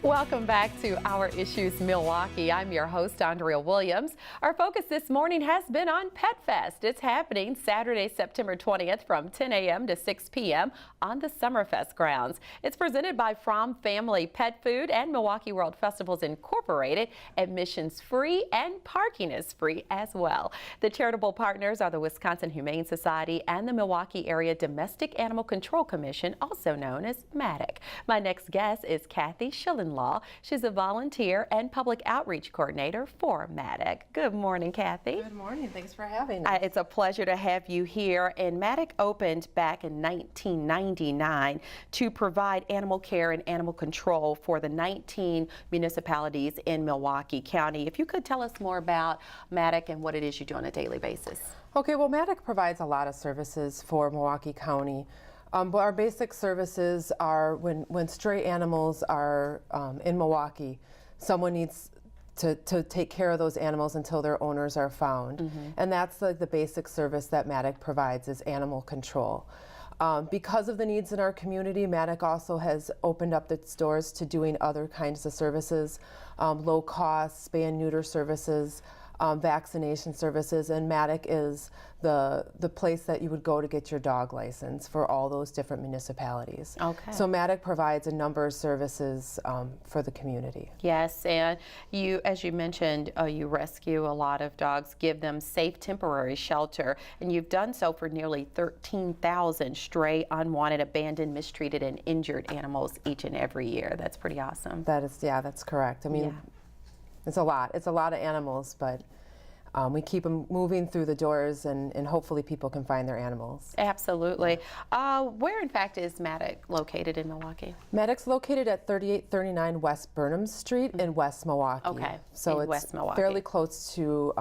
Welcome back to Our Issues Milwaukee. I'm your host, Andrea Williams. Our focus this morning has been on Pet Fest. It's happening Saturday, September 20th from 10 a.m. to 6 p.m. on the Summerfest grounds. It's presented by Fromm Family Pet Food and Milwaukee World Festivals Incorporated. Admission's free and parking is free as well. The charitable partners are the Wisconsin Humane Society and the Milwaukee Area Domestic Animal Control Commission, also known as MADACC. My next guest is Kathy Shillinglaw. She's a volunteer and public outreach coordinator for MADACC. Good morning, Kathy. Good morning. Thanks for having us. It's a pleasure to have you here. And MADACC opened back in 1999 to provide animal care and animal control for the 19 municipalities in Milwaukee County. If you could tell us more about MADACC and what it is you do on a daily basis. Okay, well, MADACC provides a lot of services for Milwaukee County. But our basic services are when stray animals are in Milwaukee, someone needs to take care of those animals until their owners are found. And that's like the basic service that MADACC provides, is animal control. Because of the needs in our community, MADACC also has opened up its doors to doing other kinds of services, low cost spay and neuter services, vaccination services, and MADACC is the place that you would go to get your dog license for all those different municipalities. Okay. So MADACC provides a number of services for the community. Yes, and you, as you mentioned, you rescue a lot of dogs, give them safe temporary shelter, and you've done so for nearly 13,000 stray, unwanted, abandoned, mistreated, and injured animals each and every year. That's pretty awesome. That is, yeah, that's correct. I mean, yeah. It's a lot. It's a lot of animals, but we keep them moving through the doors, and hopefully people can find their animals. Absolutely. Where, in fact, is MADACC located in Milwaukee? MADACC's located at 3839 West Burnham Street in West Milwaukee. Okay, so in it's West Milwaukee. Fairly close to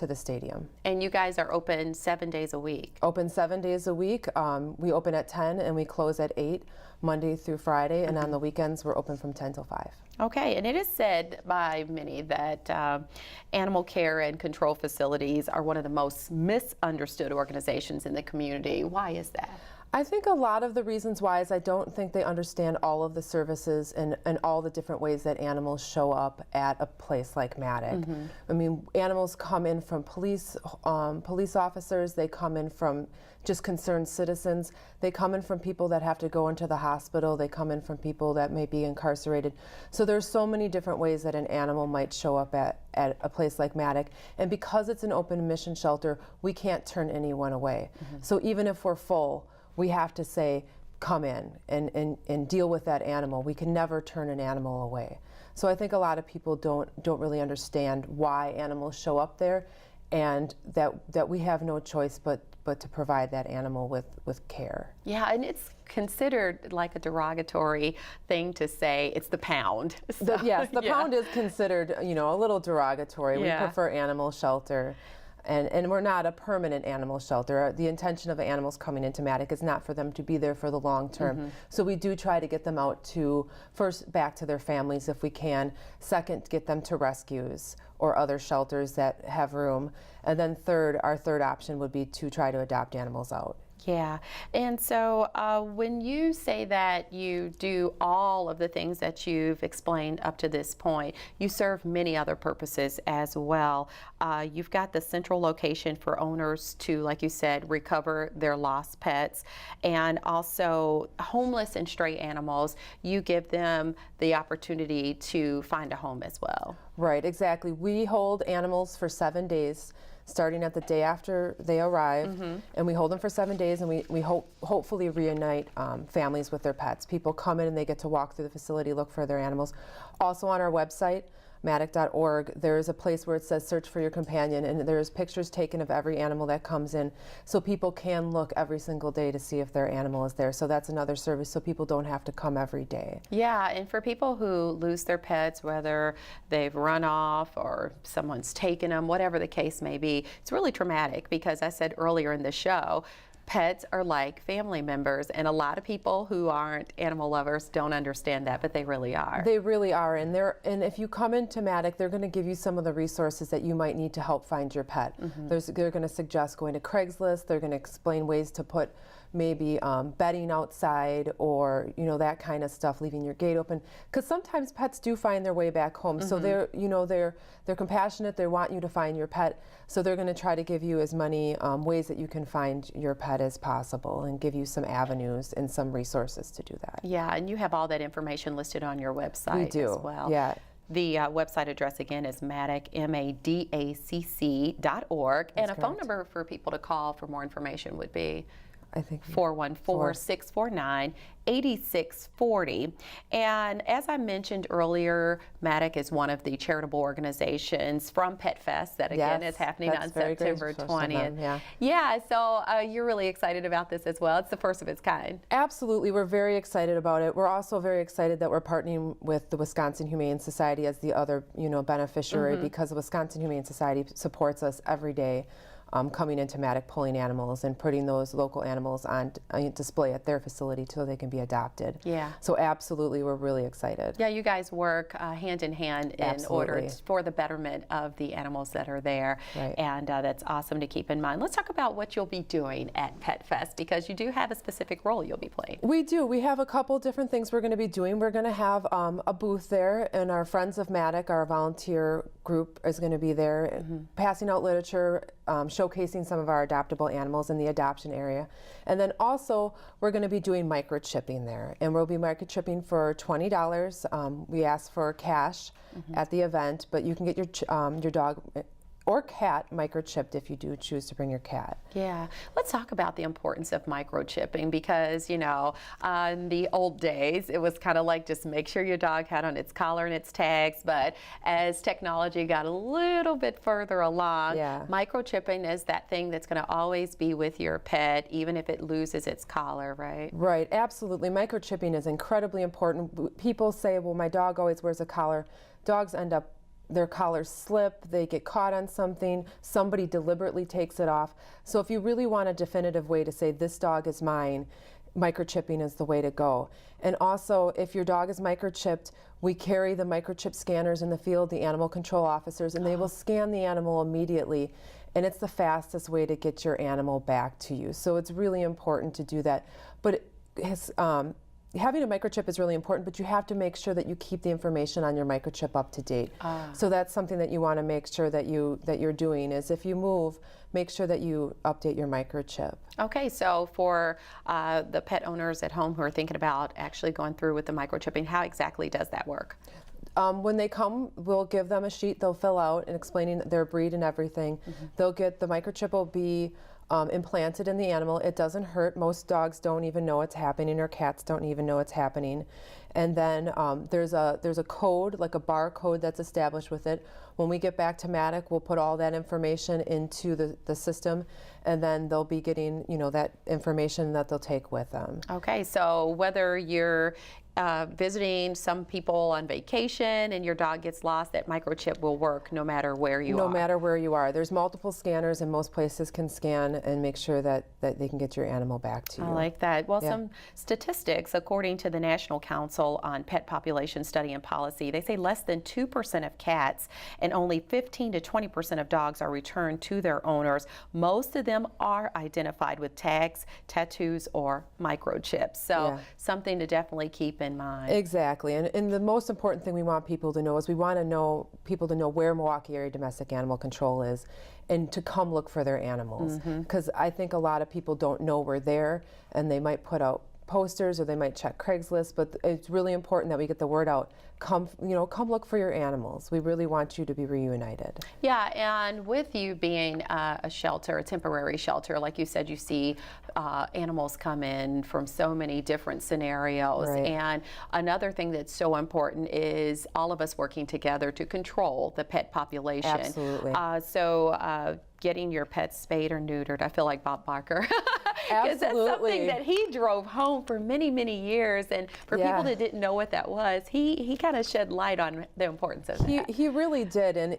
the stadium. And you guys are open 7 days a week? Open 7 days a week. We open at 10 and we close at 8, Monday through Friday, and on the weekends we're open from 10 till 5. Okay, and it is said by many that animal care and control facilities are one of the most misunderstood organizations in the community. Why is that? I think a lot of the reasons why is I don't think they understand all of the services and all the different ways that animals show up at a place like MADACC. I mean, animals come in from police officers, they come in from just concerned citizens, they come in from people that have to go into the hospital, they come in from people that may be incarcerated. So there's so many different ways that an animal might show up at a place like MADACC, and because it's an open admission shelter, we can't turn anyone away. So even if we're full, we have to say, come in and deal with that animal. We can never turn an animal away. So I think a lot of people don't really understand why animals show up there, and that we have no choice but to provide that animal with care. Yeah, and it's considered like a derogatory thing to say. It's the pound. So, yes, the pound is considered, a little derogatory. Yeah. We prefer animal shelter. And we're not a permanent animal shelter. The intention of animals coming into MADACC is not for them to be there for the long term. So we do try to get them out to, first, back to their families if we can. Second, get them to rescues or other shelters that have room. And then third, our third option would be to try to adopt animals out. Yeah, and so when you say that you do all of the things that you've explained up to this point, you serve many other purposes as well. You've got the central location for owners to, like you said, recover their lost pets, and also homeless and stray animals, you give them the opportunity to find a home as well. Right, exactly. We hold animals for 7 days, starting at the day after they arrive, and we hold them for 7 days, and we hopefully reunite families with their pets. People come in and they get to walk through the facility, look for their animals. Also on our website, maddac.org, there is a place where it says search for your companion, and there's pictures taken of every animal that comes in, so people can look every single day to see if their animal is there. So that's another service, so people don't have to come every day. Yeah, and for people who lose their pets, whether they've run off or someone's taken them, whatever the case may be, it's really traumatic, because I said earlier in the show, pets are like family members, and a lot of people who aren't animal lovers don't understand that, but they really are. They really are, and if you come into MADACC, they're going to give you some of the resources that you might need to help find your pet. They're going to suggest going to Craigslist. They're going to explain ways to put maybe bedding outside, or that kind of stuff, leaving your gate open, because sometimes pets do find their way back home. So they're they're compassionate. They want you to find your pet, so they're going to try to give you as many ways that you can find your pet as possible, and give you some avenues and some resources to do that. Yeah, and you have all that information listed on your website as well. Yeah. The website address again is MADACC, MADACC.org, and a phone number for people to call for more information would be, I think, 414-649-8640. And as I mentioned earlier, MADACC is one of the charitable organizations from Pet Fest that again is happening on September 20th. Yeah, so you're really excited about this as well. It's the first of its kind. Absolutely, we're very excited about it. We're also very excited that we're partnering with the Wisconsin Humane Society as the other beneficiary, because the Wisconsin Humane Society supports us every day. Coming into MADACC, pulling animals and putting those local animals on display at their facility so they can be adopted. Yeah. So absolutely, we're really excited. Yeah, you guys work hand in hand in order for the betterment of the animals that are there. Right. And that's awesome to keep in mind. Let's talk about what you'll be doing at Pet Fest, because you do have a specific role you'll be playing. We do. We have a couple different things we're going to be doing. We're going to have a booth there, and our Friends of MADACC, our volunteer group, is going to be there, passing out literature, showcasing some of our adoptable animals in the adoption area. And then also we're going to be doing microchipping there, and we'll be microchipping for $20. We ask for cash at the event, but you can get your dog or cat microchipped if you do choose to bring your cat. Yeah, let's talk about the importance of microchipping, because in the old days it was kind of like just make sure your dog had on its collar and its tags, but as technology got a little bit further along, microchipping is that thing that's going to always be with your pet even if it loses its collar, right? Right, absolutely. Microchipping is incredibly important. People say, well, my dog always wears a collar. Dogs end up, their collars slip, they get caught on something, somebody deliberately takes it off. So if you really want a definitive way to say this dog is mine, microchipping is the way to go. And also, if your dog is microchipped, we carry the microchip scanners in the field, the animal control officers, and they will scan the animal immediately. And it's the fastest way to get your animal back to you. So it's really important to do that. But having a microchip is really important, but you have to make sure that you keep the information on your microchip up to date. So that's something that you want to make sure that you're doing, is if you move, make sure that you update your microchip. Okay, so for the pet owners at home who are thinking about actually going through with the microchipping, how exactly does that work? When they come, we'll give them a sheet they'll fill out and explaining their breed and everything. They'll get, the microchip will be implanted in the animal. It doesn't hurt. Most dogs don't even know it's happening, or cats don't even know it's happening. And then there's a code, like a barcode that's established with it. When we get back to MADACC, we'll put all that information into the system, and then they'll be getting that information that they'll take with them. Okay, so whether you're visiting some people on vacation and your dog gets lost, that microchip will work no matter where you are. No matter where you are. There's multiple scanners, and most places can scan and make sure that they can get your animal back to you. I like that. Well, some statistics, according to the National Council on Pet Population Study and Policy, they say less than 2% of cats and only 15 to 20% of dogs are returned to their owners. Most of them are identified with tags, tattoos, or microchips. So something to definitely keep in mind. Exactly, and the most important thing we want people to know is we want people to know where Milwaukee Area Domestic Animal Control is, and to come look for their animals. Because I think a lot of people don't know we're there, and they might put out posters or they might check Craigslist, but it's really important that we get the word out. Come look for your animals. We really want you to be reunited. Yeah, and with you being a shelter, a temporary shelter, like you said, you see animals come in from so many different scenarios. And another thing that's so important is all of us working together to control the pet population. Absolutely. Getting your pets spayed or neutered. I feel like Bob Barker. Because that's something that he drove home for many, many years. And for people that didn't know what that was, he kind of shed light on the importance of that. He really did. And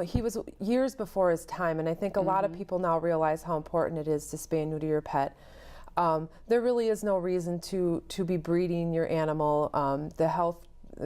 he was years before his time. And I think a lot of people now realize how important it is to spay and neuter your pet. There really is no reason to be breeding your animal.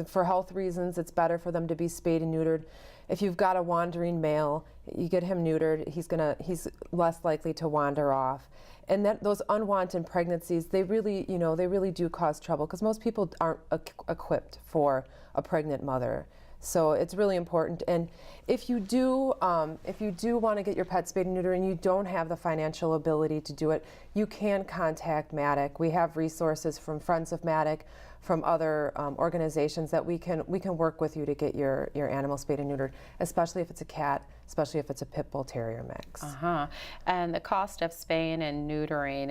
For health reasons, it's better for them to be spayed and neutered. if you've got a wandering male, you get him neutered, he's less likely to wander off. And that those unwanted pregnancies, they really do cause trouble because most people aren't equipped for a pregnant mother. So it's really important. And if you do want to get your pet spayed and neutered and you don't have the financial ability to do it, you can contact MADACC. We have resources from Friends of MADACC, from other organizations that we can work with you to get your animal spayed and neutered, especially if it's a cat, especially if it's a pit bull terrier mix. And the cost of spaying and neutering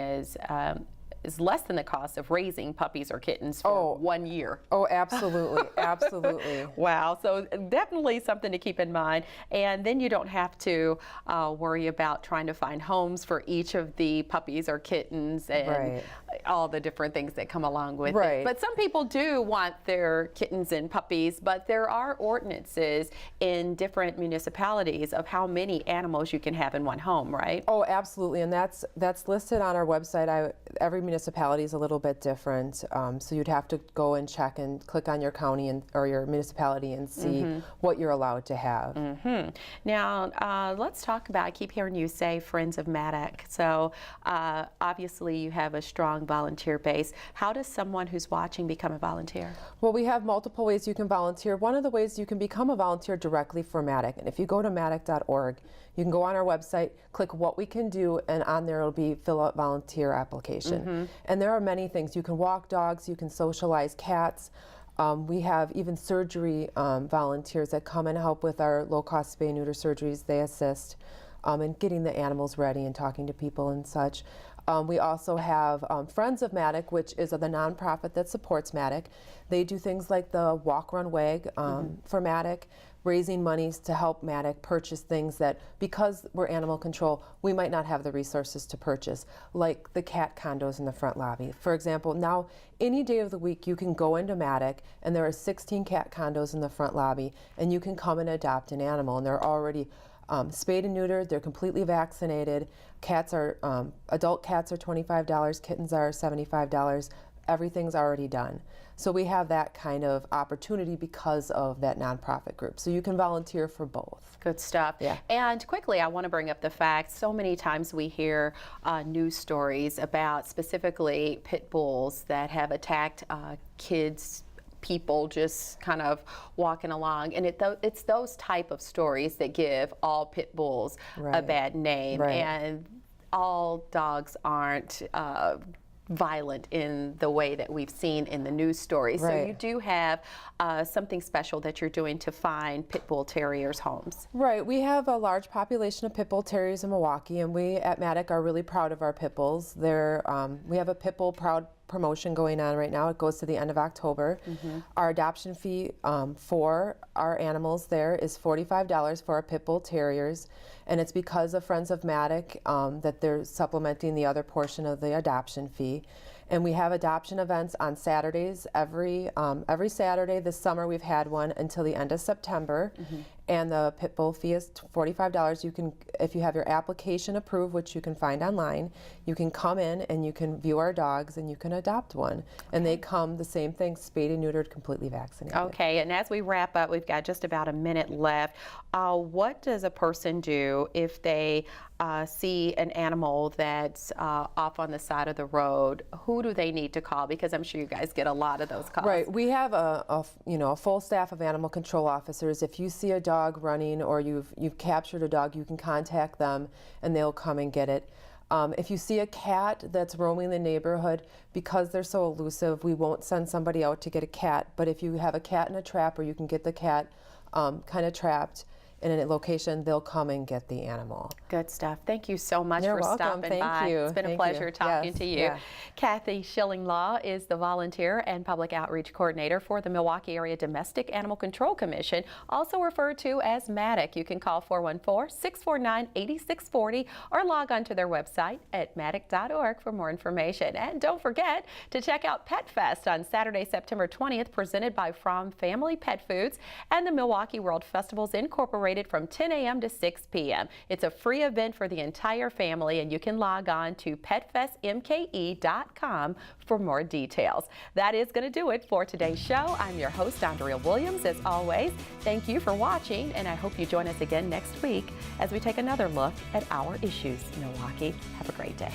is less than the cost of raising puppies or kittens for 1 year. Oh, absolutely, absolutely. Wow, so definitely something to keep in mind. And then you don't have to worry about trying to find homes for each of the puppies or kittens and all the different things that come along with it. But some people do want their kittens and puppies, but there are ordinances in different municipalities of how many animals you can have in one home, right? Oh, absolutely, and that's listed on our website. Every municipality is a little bit different, so you'd have to go and check and click on your county or your municipality and see what you're allowed to have. Now, let's talk about, I keep hearing you say Friends of MADACC. So obviously you have a strong volunteer base. How does someone who's watching become a volunteer? Well, we have multiple ways you can volunteer. One of the ways you can become a volunteer directly for MADACC, and if you go to maddac.org, you can go on our website, click what we can do, and on there it'll be fill out volunteer application. And there are many things. You can walk dogs, you can socialize cats. We have even surgery volunteers that come and help with our low-cost spay and neuter surgeries. They assist in getting the animals ready and talking to people and such. We also have Friends of MADACC, which is the nonprofit that supports MADACC. They do things like the Walk, Run, Wag for MADACC, raising monies to help MADACC purchase things that, because we're animal control, we might not have the resources to purchase, like the cat condos in the front lobby. For example, now any day of the week you can go into MADACC and there are 16 cat condos in the front lobby and you can come and adopt an animal, and they're already spayed and neutered, they're completely vaccinated. Cats are, adult cats are $25, kittens are $75. Everything's already done. So we have that kind of opportunity because of that nonprofit group. So you can volunteer for both. Good stuff. Yeah. And quickly, I want to bring up the fact, so many times we hear news stories about specifically pit bulls that have attacked kids, people just kind of walking along, and it's those type of stories that give all pit bulls a bad name, and all dogs aren't violent in the way that we've seen in the news stories. So you do have something special that you're doing to find pit bull terriers homes. Right, we have a large population of pit bull terriers in Milwaukee, and we at MADACC are really proud of our pit bulls. We have a pit bull proud promotion going on right now. It goes to the end of October. Our adoption fee for our animals there is $45 for our pit bull terriers, and it's because of Friends of MADACC that they're supplementing the other portion of the adoption fee. And we have adoption events on Saturdays every Saturday. This summer we've had one until the end of September. And the pit bull fee is $45. You can, if you have your application approved, which you can find online, you can come in and you can view our dogs and you can adopt one. And they come the same thing, spayed and neutered, completely vaccinated. Okay, and as we wrap up, we've got just about a minute left. What does a person do if they see an animal that's off on the side of the road? Who do they need to call? Because I'm sure you guys get a lot of those calls. Right, we have a full staff of animal control officers. If you see a dog running or you've captured a dog, you can contact them and they'll come and get it. If you see a cat that's roaming the neighborhood, because they're so elusive, we won't send somebody out to get a cat. But if you have a cat in a trap, or you can get the cat kind of trapped in a location, they'll come and get the animal. Good stuff. Thank you so much You're for welcome. stopping Thank by. you. It's been a pleasure talking to you. Yeah. Kathy Shillinglaw is the Volunteer and Public Outreach Coordinator for the Milwaukee Area Domestic Animal Control Commission, also referred to as MADACC. You can call 414-649-8640 or log on to their website at maddac.org for more information. And don't forget to check out Pet Fest on Saturday, September 20th, presented by From Family Pet Foods and the Milwaukee World Festivals Incorporated. celebrated from 10 a.m. to 6 p.m. It's a free event for the entire family, and you can log on to petfestmke.com for more details. That is going to do it for today's show. I'm your host, Andrea Williams. As always, thank you for watching, and I hope you join us again next week as we take another look at our issues in Milwaukee. Have a great day.